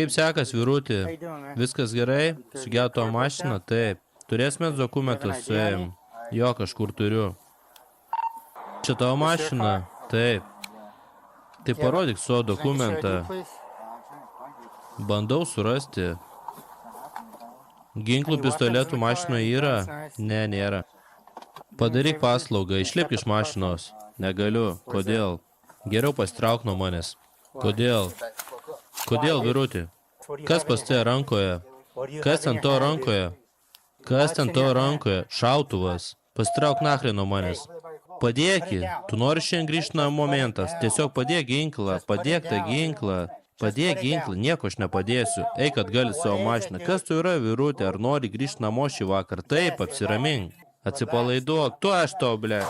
Kaip sekas, vyruti? Viskas gerai? Sugedo tavo mašiną? Taip. Turėsime dokumentus su jam. Jo, kažkur turiu. Čia tavo mašina? Taip. Tai parodyk savo dokumentą. Bandau surasti. Ginklų pistoletų mašinoje yra? Ne, nėra. Padaryk paslaugą, išlipk iš mašinos. Negaliu. Kodėl? Geriau pasitrauk nuo manęs. Kodėl? Kodėl, vyruti? Kas pas tai rankoje? Kas ant to rankoje? Kas ant to rankoje? Šautuvas. Pasitrauk nachrė nuo manęs. Padėki. Tu nori šiandien grįžti namo momentas. Tiesiog padėk ginklą. Padėk tą ginklą. Padėk ginklą. Nieko aš nepadėsiu. Eik atgal į savo mašiną. Kas tu yra, vyrutė? Ar nori grįžti namo šį vakar? Taip, apsiramink. Atsipalaiduok. Tu aš to, ble.